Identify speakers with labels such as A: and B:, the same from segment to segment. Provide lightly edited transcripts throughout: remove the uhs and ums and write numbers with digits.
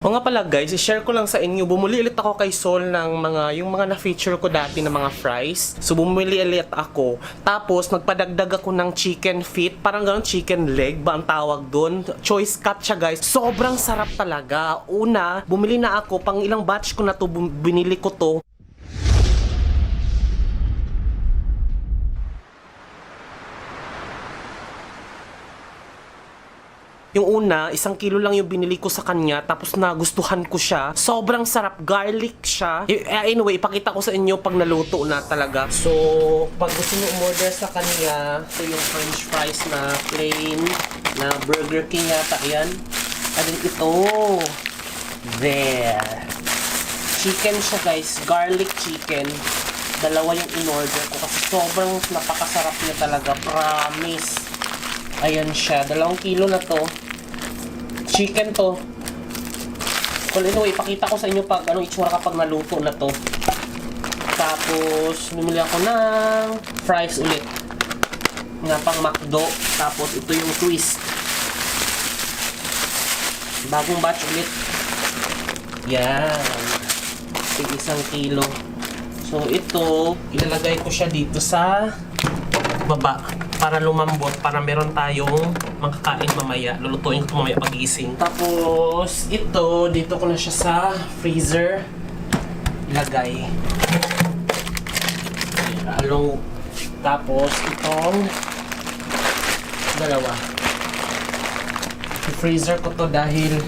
A: O nga pala guys, i-share ko lang sa inyo, bumuli ulit ako kay Sol ng yung mga na-feature ko dati ng mga fries. So bumili ulit ako. Tapos nagpadagdag ako ng chicken feet, parang gano'n chicken leg ba ang tawag doon? Choice cut siya guys. Sobrang sarap talaga. Una, bumili na ako, pang ilang batch ko na to, binili ko to. Yung una, 1 kilo lang yung binili ko sa kanya, tapos nagustuhan ko siya. Sobrang sarap, garlic siya. Anyway, ipakita ko sa inyo pag naluto na talaga. So, pag gusto nyo umorder sa kanya, ito yung french fries na plain, na Burger King yata, yan. And then ito, there. Chicken siya guys, garlic chicken. Dalawa yung in-order ko kasi sobrang napakasarap niya talaga, promise. Ayan siya, 2 kilo na to. Chicken to. Well, anyway, ipakita ko sa inyo pag anong itsura kapag naluto na to. Tapos, bumili ako ng fries ulit. Nga pang McDo. Tapos, ito yung twist. Bagong batch ulit. Yan. 1 kilo. So, ito, ilalagay ko siya dito sa baba para lumambot, para meron tayong makakain mamaya. Lulutuin ko mamaya pagising. Tapos, ito, dito ko na siya sa freezer ilagay. Along, tapos, itong dalawa. I-freezer ko to dahil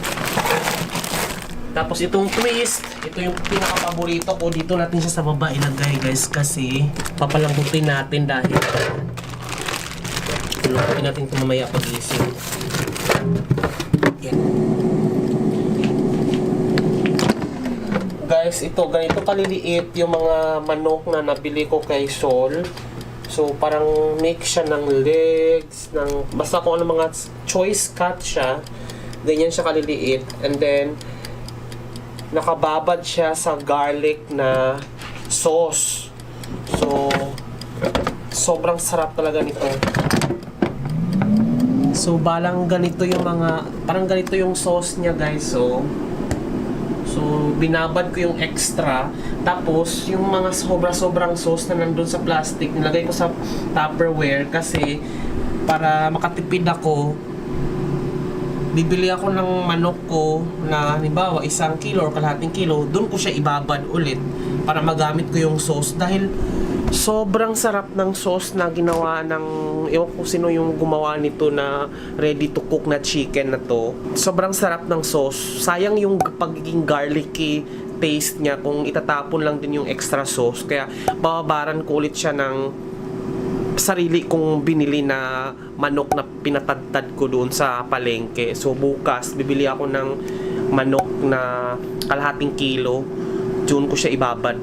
A: tapos itong twist, ito yung pinaka-paborito ko. Dito natin siya sa baba ilagay guys kasi papalambutin natin dahil lutuin natin ito mamaya pagising. Yan. Guys, ito, ganito kaliliit yung mga manok na nabili ko kay Sol. So, parang mix siya ng legs, basta kung ano mga choice cut siya. Ganyan siya kaliliit. And then, nakababad siya sa garlic na sauce. So, sobrang sarap talaga nito. So, balang ganito yung parang ganito yung sauce niya guys. So, binabad ko yung extra. Tapos, yung mga sobrang sauce na nandun sa plastic, nilagay ko sa Tupperware kasi para makatipid ako, bibili ako ng manok ko na halimbawa 1 kilo or kalahating kilo, doon ko siya ibabad ulit para magamit ko yung sauce dahil sobrang sarap ng sauce na ginawa ng ewan ko sino yung gumawa nito na ready to cook na chicken na to. Sobrang sarap ng sauce. Sayang yung pagiging garlicky taste niya kung itatapon lang din yung extra sauce. Kaya bababaran ko ulit siya ng sarili kong binili na manok na pinatadtad ko doon sa palengke. So bukas bibili ako ng manok na kalahating kilo. Doon ko siya ibabad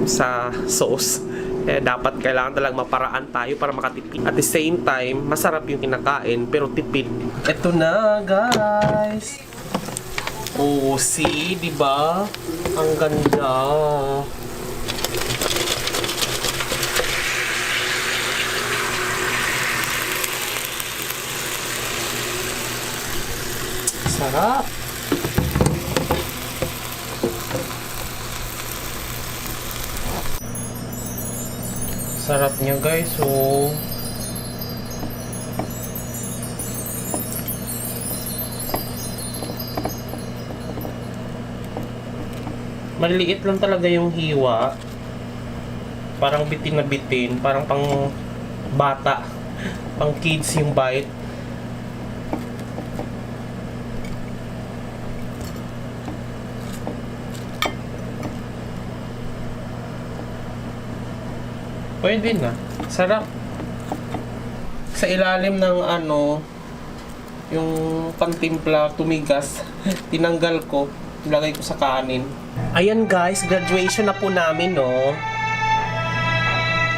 A: sa sauce. Dapat kailangan talagang maparaan tayo para makatipid. At the same time, masarap yung kinakain pero tipid. Ito na guys. Oh, see, di ba? Ang ganda. Sarap. Sarap niya guys. So maliliit lang talaga yung hiwa. Parang bitin na bitin, parang pang bata, pang kids yung bite. Pwede na. Sarap. Sa ilalim ng yung pantimpla, tumigas, tinanggal ko, ilagay ko sa kanin. Ayan guys, graduation na po namin, no?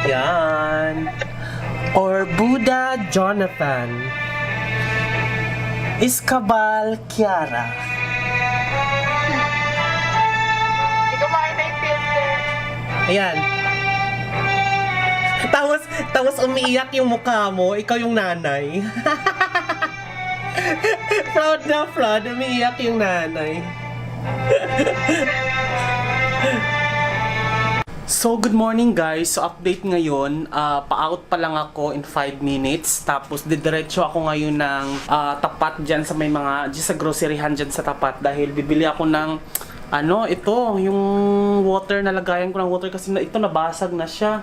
A: Yan. Or Buddha Jonathan. Iscabal Kiara.
B: Hindi ko makita yung filter.
A: Ayan. Tapos umiiyak yung mukha mo, ikaw yung nanay. proud. Umiiyak yung nanay. So, good morning guys. So, update ngayon. Pa-out pa lang ako in 5 minutes. Tapos, didiretso ako ngayon ng tapat dyan sa may mga, dyan sa groceryhan dyan sa tapat. Dahil bibili ako ng, ito, yung water, nalagayan ko ng water kasi ito nabasag na siya.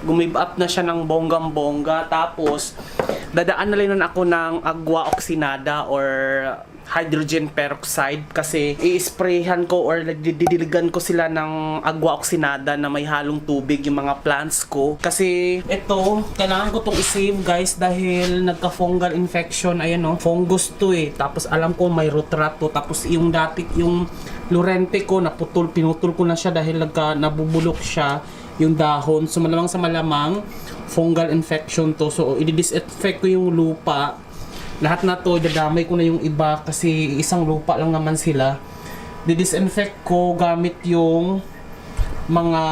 A: Gumib up na siya ng bonggang-bongga. Tapos, dadaan na rin ako ng agua oxinada or hydrogen peroxide kasi i-sprayhan ko or didiligan ko sila ng agua oxinada na may halong tubig yung mga plants ko. Kasi ito, kailangan ko itong i-save guys dahil nagka-fungal infection. Ayan o, fungus to eh. Tapos alam ko may root rot to. Tapos yung Lorente ko, pinutol ko na siya dahil nabubulok siya yung dahon. So malamang sa malamang fungal infection to. So i-disinfect ko yung lupa. Lahat na to, dadamay ko na yung iba kasi isang lupa lang naman sila. Di-disinfect ko gamit yung mga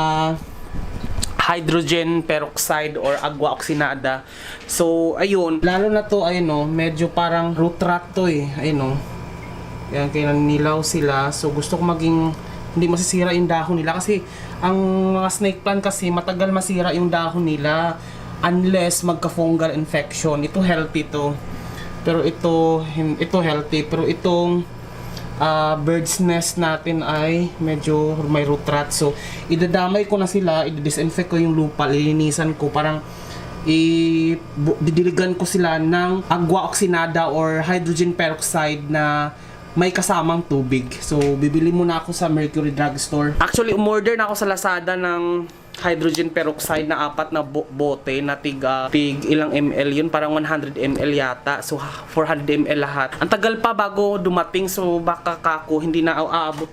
A: hydrogen peroxide or agua oxinada. So ayun, lalo na to ayun o, medyo parang root rot to eh. Ayun o. Yan, kaya nanilaw sila. So gusto ko maging hindi masisira yung dahon nila kasi ang mga snake plant kasi matagal masira yung dahon nila unless magka-fungal infection. Ito healthy to. Pero ito healthy. Pero itong bird's nest natin ay medyo may root rot. So idadamay ko na sila, i-disinfect ko yung lupa, lilinisan ko, parang didiligan ko sila ng agua oxinada or hydrogen peroxide na may kasamang tubig. So, bibili muna ako sa Mercury Drugstore. Actually, umorder na ako sa Lazada ng hydrogen peroxide na 4 na bote na tig ilang ml yun, parang 100 ml yata. So, 400 ml lahat. Ang tagal pa bago dumating, so baka hindi na aabot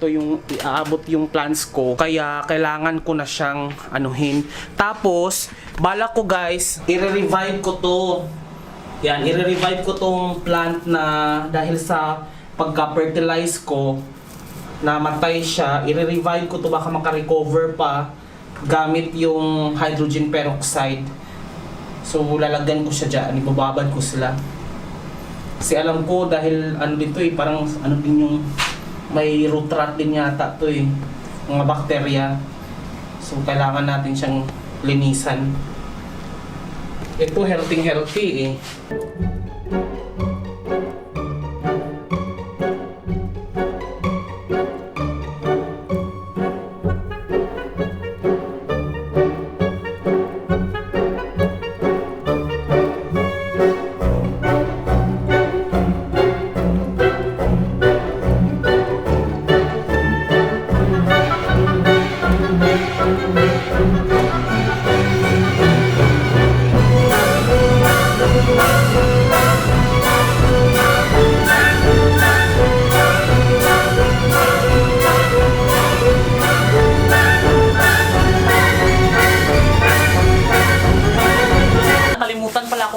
A: yung plants ko. Kaya, kailangan ko na siyang anuhin. Tapos, bala ko guys, i-revive ko to. Yan, i-revive ko tong plant na dahil sa pagka-fertilize ko, namatay siya, i-revive ko to, baka makarecover pa gamit yung hydrogen peroxide. So, lalagyan ko siya dyan, ibababad ko sila. Kasi alam ko, dahil dito eh, parang din yung may root rot din yata to eh, mga bakterya. So, kailangan natin siyang linisan. Ito, healthy eh.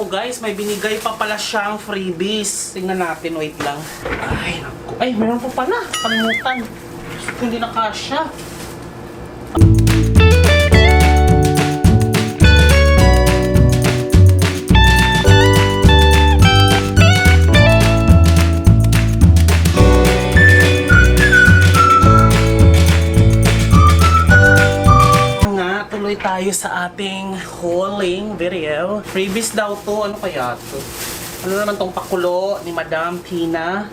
A: Guys, may binigay pa pala siyang freebies. Tingnan natin, wait lang. Ay, naku. Ay, meron pa pala. Kalimutan. Hindi na kasya. Tayo sa ating hauling video. Freebies daw to. Ano kaya to? Ano naman tong pakulo ni Madam Tina?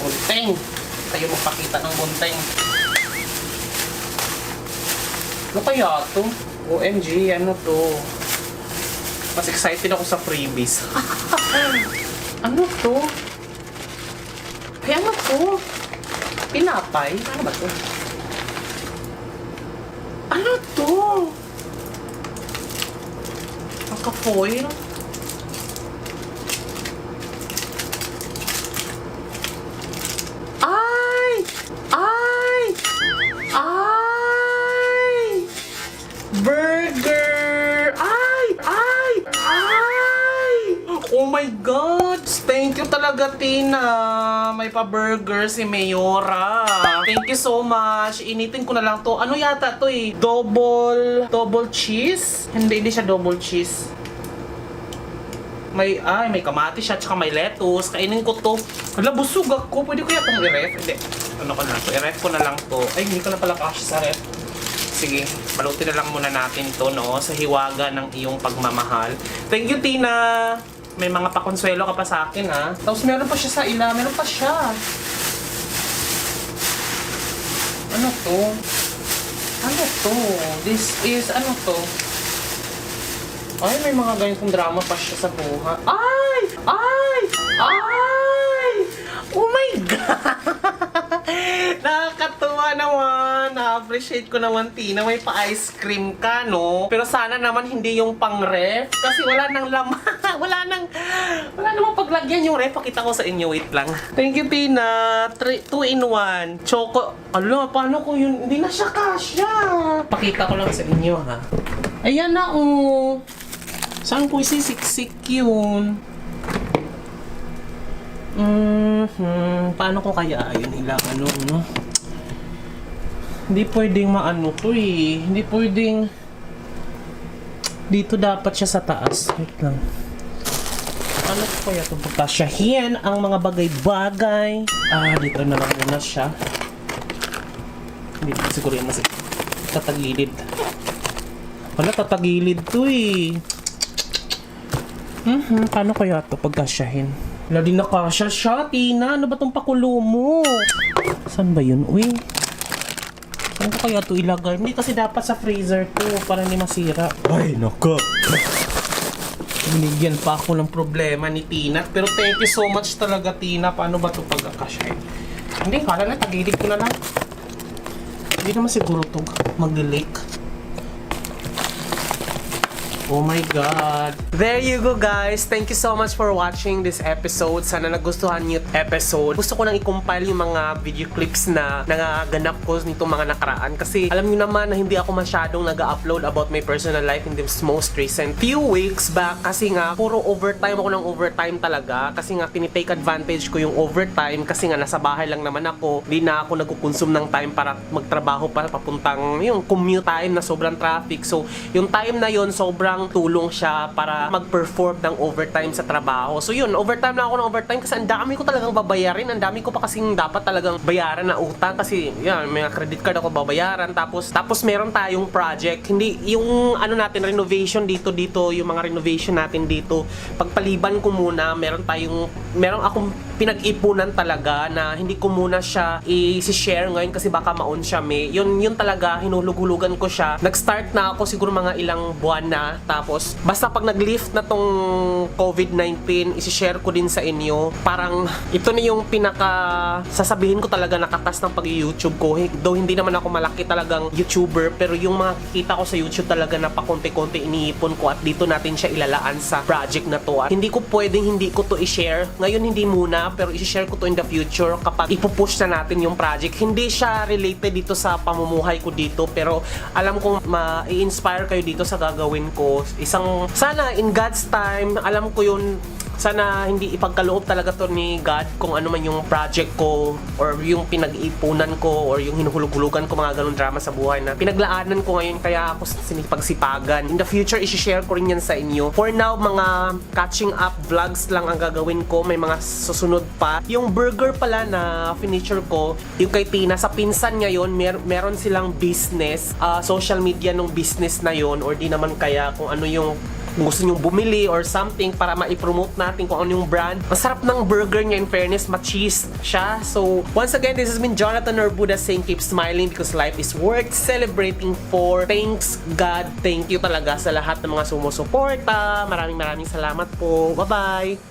A: Bunteng. Tayo magpakita ng bunteng. Ano kaya to? OMG, ano to? Mas excited ako sa freebies. Ano to? Kaya ano to? Pinapay? Ano ba to? Ano to? Naka-foil? Ay! Ay! Ay! Burger! Ay! Ay! Ay! Oh my God! Thank you talaga, Tina. May pa-burger si Mayora. Thank you so much. Initin ko na lang to. Ano yata to eh? Double cheese? Hindi siya double cheese. may kamatis siya, tsaka may lettuce. Kainin ko to. Hala, busog ako. Pwede ko itong i-ref? Hindi. Ano ko na to? I-ref ko na lang to. Ay, hindi ko na pala kasya sa ref. Sige, balutin na lang muna natin to, no? Sa hiwaga ng iyong pagmamahal. Thank you, Tina! May mga pakonsuelo ka pa sa akin, ha? Tapos meron pa siya sa ila. Meron pa siya. Ano to? Ano to? This is, ano to? Ay, may mga ganitong drama pa siya sa buhay. Ay! Ay! Ay! Oh my God! Nakakatuwa naman. Na-appreciate ko naman, Tina. May pa-ice cream ka, no? Pero sana naman hindi yung pang-ref. Kasi wala nang laman. wala namang paglagyan yung ref. Pakita ko sa inyo. Wait lang. Thank you, Tina. 2 in 1. Choco. Alo, paano ko yun? Hindi na siya kasya. Pakita ko lang sa inyo, ha? Ayan na, oh. Saan ko isisiksik yun? Paano ko kaya yun ilang ano, no? Hindi pwedeng maano to eh. Hindi pwedeng... Dito dapat siya sa taas. Wait lang. Ano ko kaya ito pagkasyahin ang mga bagay-bagay? Dito na lang muna siya. Hindi siguro yan mas tatagilid. Wala, tatagilid to eh. Paano kaya ito pagkasyahin? Wala din nakasya siya, Tina. Ano ba itong pakulo mo? Saan ba yun? Uy. Saan ko kaya ito ilagay? Hindi kasi dapat sa freezer to para hindi masira. Ay, nako. Binigyan pa ako ng problema ni Tina. Pero thank you so much talaga, Tina. Paano ba ito pagkakasyahin? Hindi, kala na. Tagilid ko na lang. Hindi naman siguro ito mag-leak. Oh my God. There you go, guys. Thank you so much for watching this episode. Sana nagustuhan niyo yung episode. Gusto ko nang i-compile yung mga video clips na nangaganap ko nitong mga nakaraan. Kasi alam niyo naman na hindi ako masyadong nag-upload about my personal life in this most recent few weeks back. Kasi nga, puro overtime ako ng overtime talaga. Kasi nga, tinitake advantage ko yung overtime. Kasi nga, nasa bahay lang naman ako. Hindi na ako nagkukonsume ng time para magtrabaho pa papuntang yung commute time na sobrang traffic. So, yung time na yon sobrang tulong siya para mag-perform ng overtime sa trabaho. So yun, overtime lang ako ng overtime kasi ang dami ko talagang babayarin. Ang dami ko pa kasing dapat talagang bayaran na utang kasi yan, may credit card ako babayaran. Tapos meron tayong project. Hindi, yung ano natin, renovation dito, yung mga renovation natin dito. Pagpaliban ko muna, meron akong pinag-ipunan talaga na hindi ko muna siya i-share ngayon kasi baka maon siya yun talaga, hinulug-hulugan ko siya. Nag-start na ako siguro mga ilang buwan na. Tapos, basta pag nag-lift na tong COVID-19, isi-share ko din sa inyo. Parang, ito na yung sasabihin ko talaga nakatas ng pag-YouTube ko. Though hindi naman ako malaki talagang YouTuber, pero yung mga kikita ko sa YouTube talaga na pakonti-konti iniipon ko at dito natin siya ilalaan sa project na to. At hindi ko pwedeng hindi ko to i-share. Ngayon hindi muna, pero isi-share ko to in the future kapag ipupush na natin yung project. Hindi siya related dito sa pamumuhay ko dito, pero alam kong ma-inspire kayo dito sa gagawin ko. Sana in God's time, alam ko yun, sana hindi ipagkaloob talaga to ni God kung ano man yung project ko or yung pinag-ipunan ko or yung hinuhulog-hulugan ko mga ganun drama sa buhay na pinaglaanan ko ngayon kaya ako sinipagsipagan. In the future, isi-share ko rin yan sa inyo. For now, mga catching up vlogs lang ang gagawin ko. May mga susunod pa. Yung burger pala na finisher ko, yung kay Tina, sa pinsan niya yun, meron silang business, social media nung business na yun or di naman kaya kung ano yung gusto nyo bumili or something para ma-promote natin kung ano yung brand. Masarap ng burger niya, in fairness, ma-cheese siya. So, once again, this has been Jonathan Orbuda saying keep smiling because life is worth celebrating for. Thanks God, thank you talaga sa lahat ng mga sumusuporta. Maraming salamat po. Bye-bye!